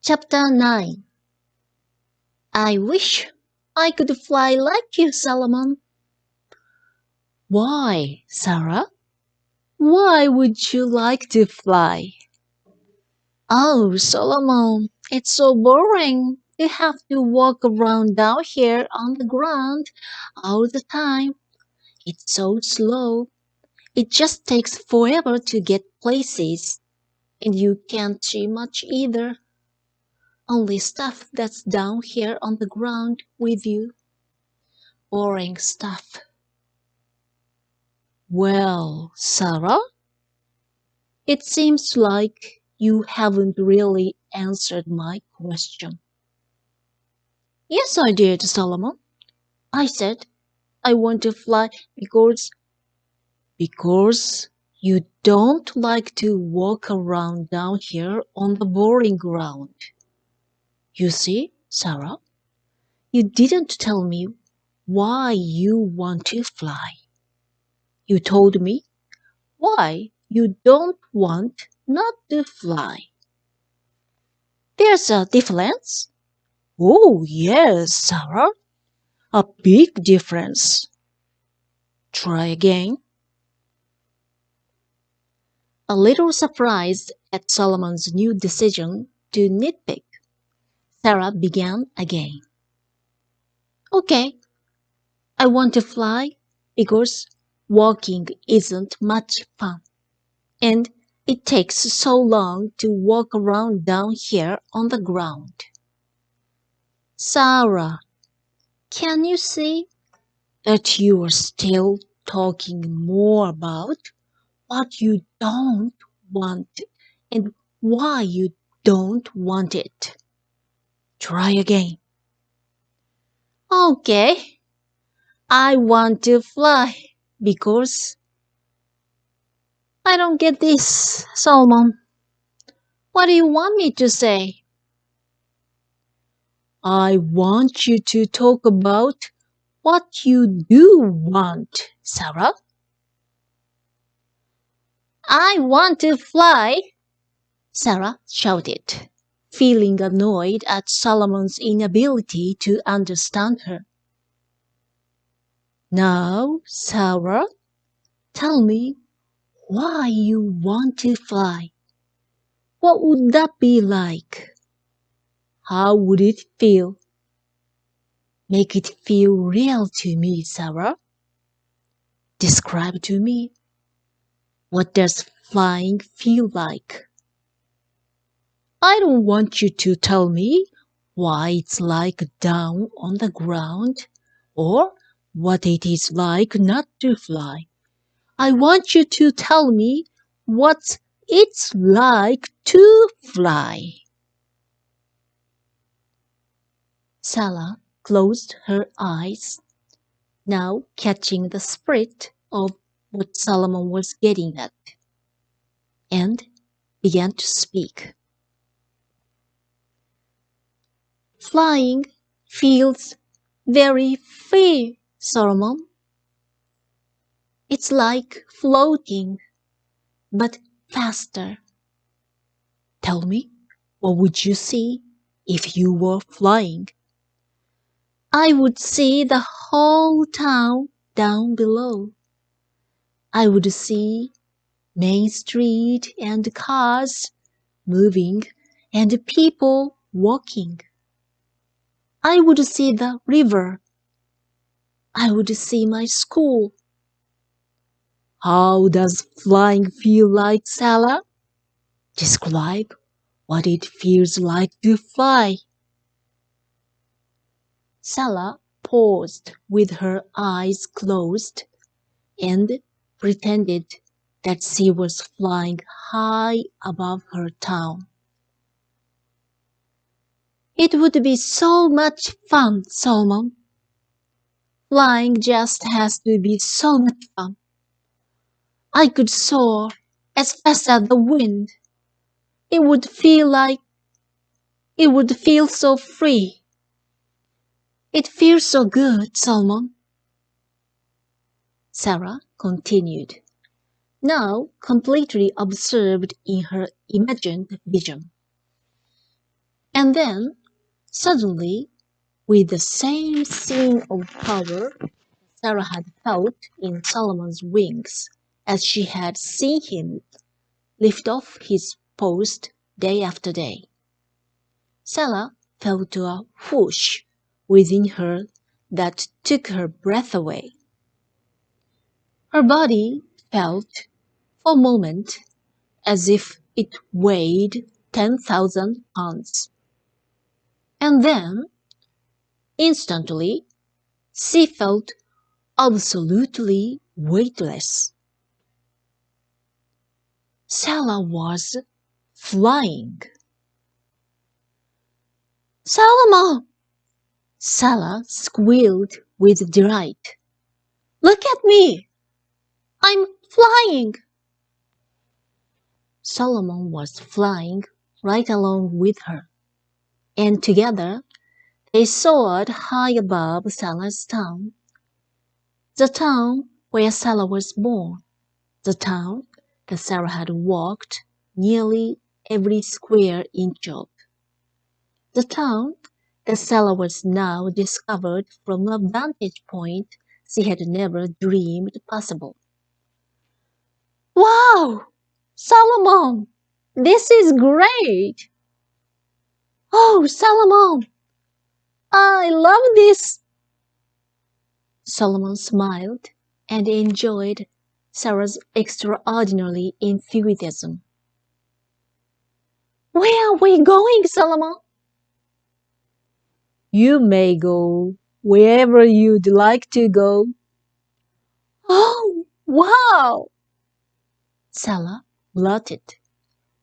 Chapter 9. I wish I could fly like you, Solomon. Why, Sarah? Why would you like to fly? Oh, Solomon, it's so boring. You have to walk around down here on the ground all the time. It's so slow. It just takes forever to get places. And you can't see much either. Only stuff that's down here on the ground with you. Boring stuff. Well, Sarah, It seems like you haven't really answered my question. Yes, I did, Solomon. I said I want to fly because you don't like to walk around down here on the boring ground. You see, Sarah, you didn't tell me why you want to fly. You told me why you don't want not to fly. there's a difference. Oh, yes, Sarah, a big difference. Try again. A little surprised at Solomon's new decision to nitpick, Sarah began again. Okay, I want to fly because walking isn't much fun. And it takes so long to walk around down here on the ground. Sarah, can you see That you are still talking more about what you don't want and why you don't want it. Try again. Okay, I want to fly because I don't get this, Solomon. What do you want me to say? I want you to talk about what you do want, Sarah. I want to fly, Sarah shouted, feeling annoyed at Solomon's inability to understand her. Now, Sarah, tell me why you want to fly. What would that be like? How would it feel? Make it feel real to me, Sarah. Describe to me. What does flying feel like? I don't want you to tell me why it's like down on the ground or what it is like not to fly. I want you to tell me what it's like to fly. Sarah closed her eyes, now catching the spirit of what Solomon was getting at, and began to speak. Flying feels very free, Solomon. It's like floating, but faster. Tell me, what would you see if you were flying? I would see the whole town down below. I would see Main Street and cars moving and people walking. I would see the river. I would see my school. How does flying feel like, Sarah? Describe what it feels like to fly. Sarah paused with her eyes closed and pretended that she was flying high above her town. It would be so much fun, Solomon. Flying just has to be so much fun. I could soar as fast as the wind. It would feel so free. It feels so good, Solomon. Sarah continued, now completely absorbed in her imagined vision. And then, suddenly, with the same scene of power Sara had felt in Solomon's wings as she had seen him lift off his post day after day, Sara felt a whoosh within her that took her breath away. Her body felt, for a moment, as if it weighed 10,000 pounds. And then, instantly, she felt absolutely weightless. Sara was flying. Solomon! Sara squealed with delight. Look at me! I'm flying! Solomon was flying right along with her, and together they soared high above Sara's town, the town where Sara was born, the town that Sara had walked nearly every square inch of, the town that Sara was now discovered from a vantage point she had never dreamed possible. Wow! Solomon! This is great! Oh, Solomon! I love this! Solomon smiled and enjoyed Sarah's extraordinary enthusiasm. Where are we going, Solomon? You may go wherever you'd like to go. Oh, wow! Sara blurted,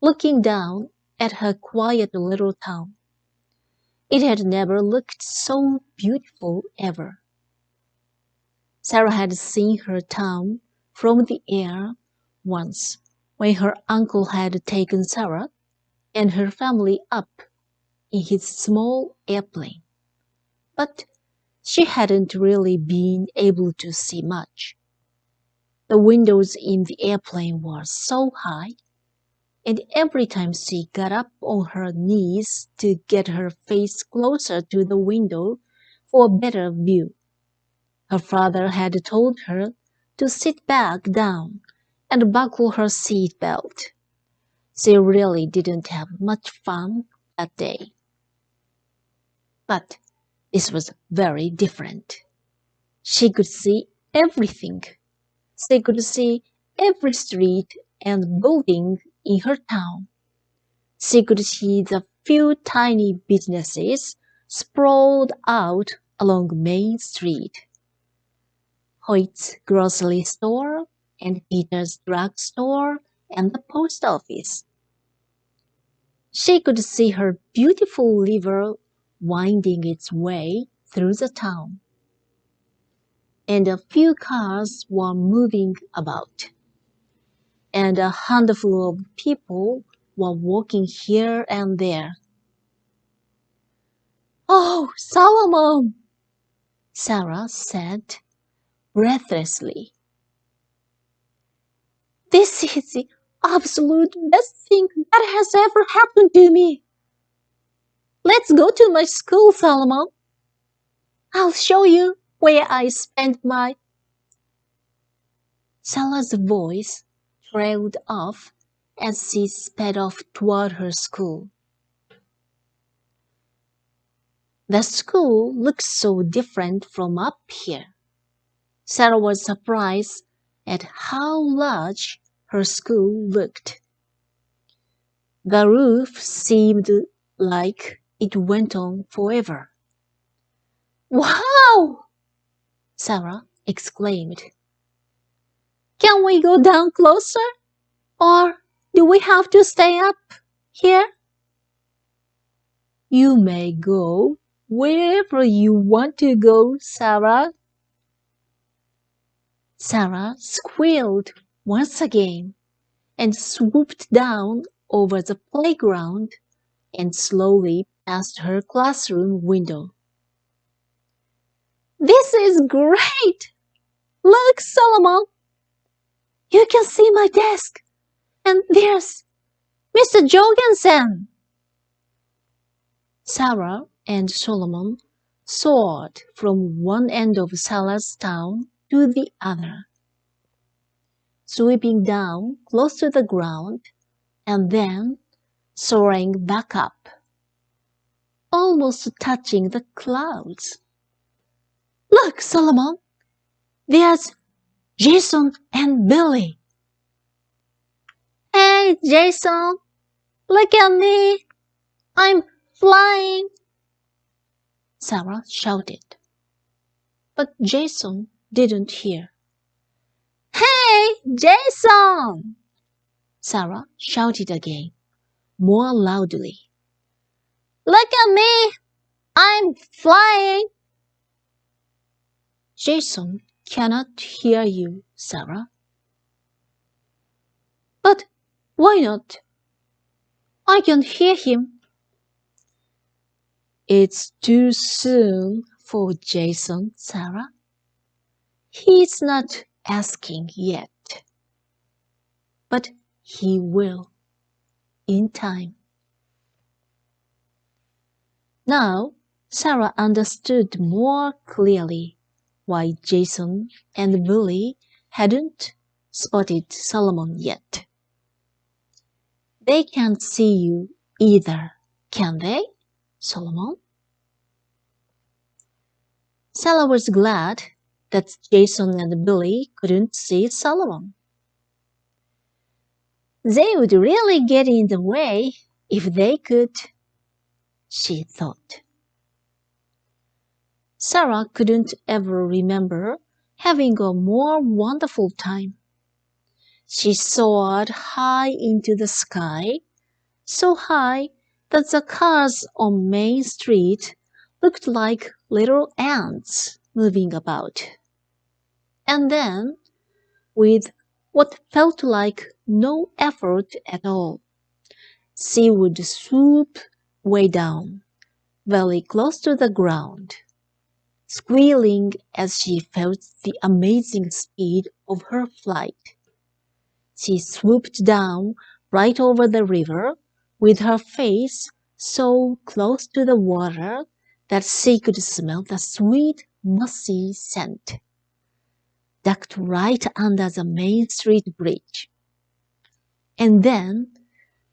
looking down at her quiet little town. It had never looked so beautiful ever. Sara had seen her town from the air once when her uncle had taken Sara and her family up in his small airplane. But she hadn't really been able to see much. The windows in the airplane were so high, and every time she got up on her knees to get her face closer to the window for a better view, her father had told her to sit back down and buckle her seat belt. She really didn't have much fun that day. But this was very different. She could see everything. She could see every street and building in her town. She could see the few tiny businesses sprawled out along Main Street. Hoyt's grocery store and Peter's drugstore and the post office. She could see her beautiful river winding its way through the town. And a few cars were moving about. And a handful of people were walking here and there. Oh, Solomon! Sara said breathlessly. This is the absolute best thing that has ever happened to me. Let's go to my school, Solomon. I'll show you where I spent my... Sara's voice trailed off as she sped off toward her school. The school looked so different from up here. Sara was surprised at how large her school looked. The roof seemed like it went on forever. Wow! Sara exclaimed. Can we go down closer? Or do we have to stay up here? You may go wherever you want to go, Sara. Sara squealed once again and swooped down over the playground and slowly past her classroom window. This is great! Look, Solomon! You can see my desk, and there's Mr. Jorgensen. Sara and Solomon soared from one end of Sarah's town to the other, sweeping down close to the ground and then soaring back up, almost touching the clouds. "Look, Solomon! There's Jason and Billy!" "Hey, Jason! Look at me! I'm flying!" Sara shouted. But Jason didn't hear. "Hey, Jason!" Sara shouted again, more loudly. "Look at me! I'm flying!" "Jason cannot hear you, Sara." "But why not? I can hear him." "It's too soon for Jason, Sara. He's not asking yet. But he will, in time." Now Sara understood more clearly why Jason and Billy hadn't spotted Solomon yet. "They can't see you either, can they, Solomon?" Sara was glad that Jason and Billy couldn't see Solomon. "They would really get in the way if they could," she thought. Sara couldn't ever remember having a more wonderful time. She soared high into the sky, so high that the cars on Main Street looked like little ants moving about. And then, with what felt like no effort at all, she would swoop way down, very close to the ground, squealing as she felt the amazing speed of her flight. She swooped down right over the river, with her face so close to the water that she could smell the sweet, mossy scent, ducked right under the Main Street bridge, and then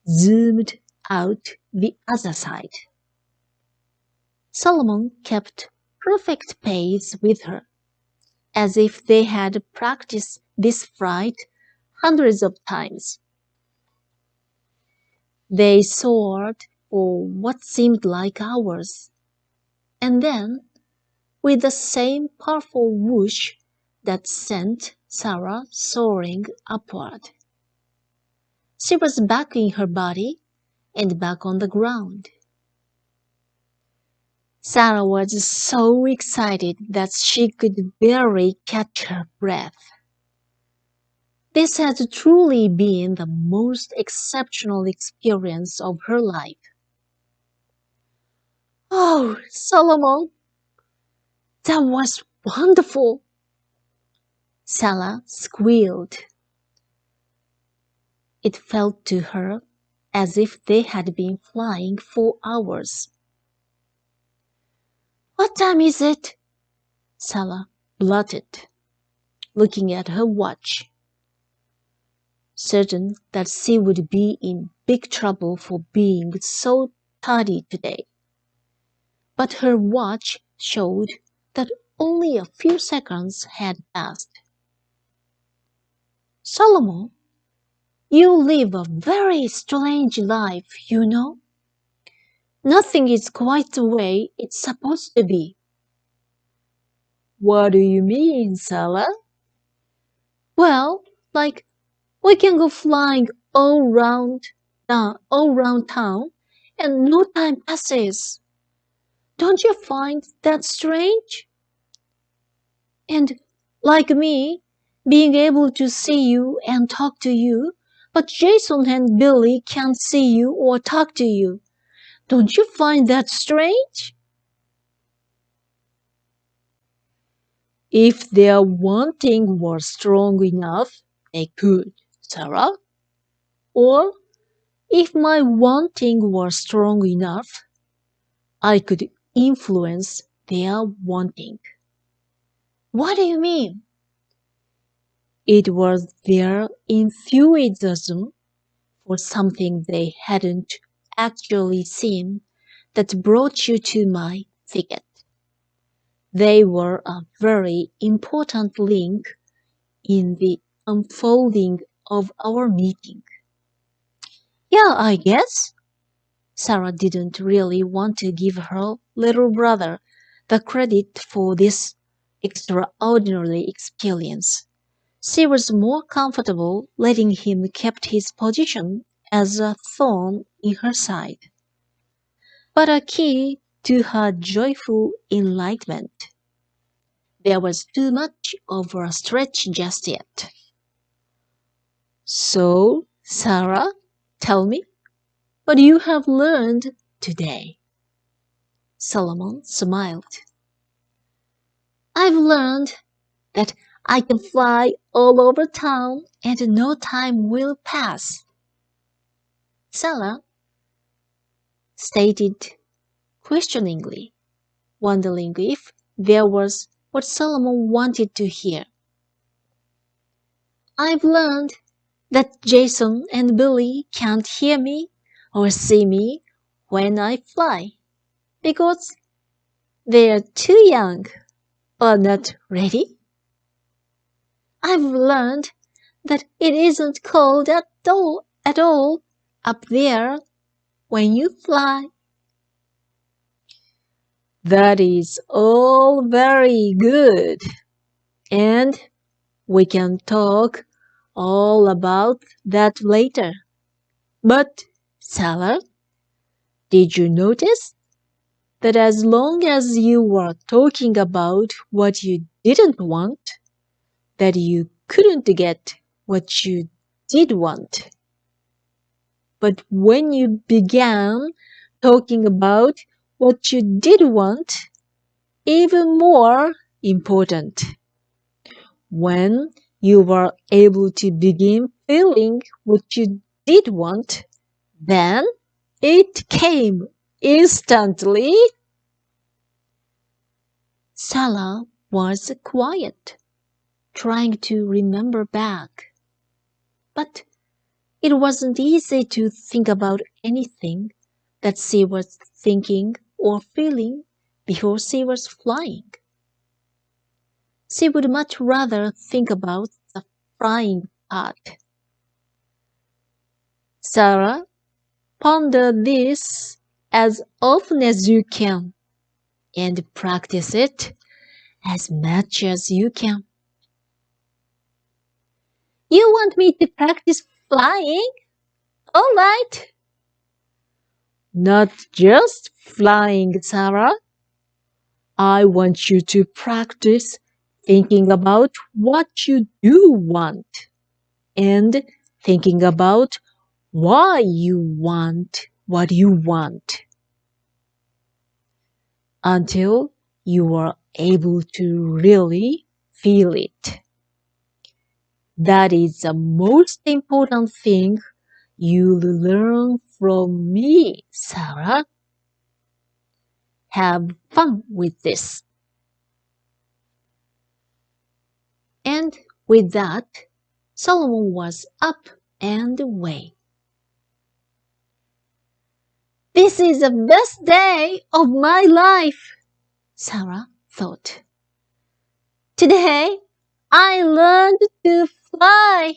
zoomed out the other side. Solomon kept perfect pace with her, as if they had practiced this flight hundreds of times. They soared for what seemed like hours, and then, with the same powerful whoosh that sent Sara soaring upward, she was back in her body and back on the ground. Sara was so excited that she could barely catch her breath. This had truly been the most exceptional experience of her life. "Oh, Solomon, that was wonderful!" Sara squealed. It felt to her as if they had been flying for hours. "What time is it?" Sara blurted, looking at her watch, certain that she would be in big trouble for being so tardy today. But her watch showed that only a few seconds had passed. "Solomon, you live a very strange life, you know. Nothing is quite the way it's supposed to be." "What do you mean, Sara?" "Well, like, we can go flying all round town, and no time passes. Don't you find that strange? And like me, being able to see you and talk to you, but Jason and Billy can't see you or talk to you. Don't you find that strange?" "If their wanting were strong enough, they could, Sara. Or if my wanting were strong enough, I could influence their wanting. What do you mean? It was their enthusiasm for something they hadn't actually seen that brought you to my thicket. They were a very important link in the unfolding of our meeting. Yeah, I guess. Sara didn't really want to give her little brother the credit for this extraordinary experience. She was more comfortable letting him keep his position as a thorn in her side, but a key to her joyful enlightenment. There was too much of a stretch just yet. So, Sara, tell me what you have learned today. Solomon smiled. I've learned that I can fly all over town and no time will pass. Sara stated questioningly, wondering if there was what Solomon wanted to hear. I've learned that Jason and Billy can't hear me or see me when I fly because they're too young or not ready. I've learned that it isn't cold at all up there when you fly. That is all very good, and we can talk all about that later. But, Sara, did you notice that as long as you were talking about what you didn't want, that you couldn't get what you did want? But when you began talking about what you did want, even more important, when you were able to begin feeling what you did want, then it came instantly. Sara was quiet, trying to remember back. But it wasn't easy to think about anything that she was thinking or feeling before she was flying. She would much rather think about the flying part. Sara, ponder this as often as you can and practice it as much as you can. You want me to practice flying? All right. Not just flying, Sara. I want you to practice thinking about what you do want and thinking about why you want what you want until you are able to really feel it. That is the most important thing you'll learn from me, Sara. Have fun with this. And with that, Solomon was up and away. This is the best day of my life, Sara thought. Today, I learned to fly.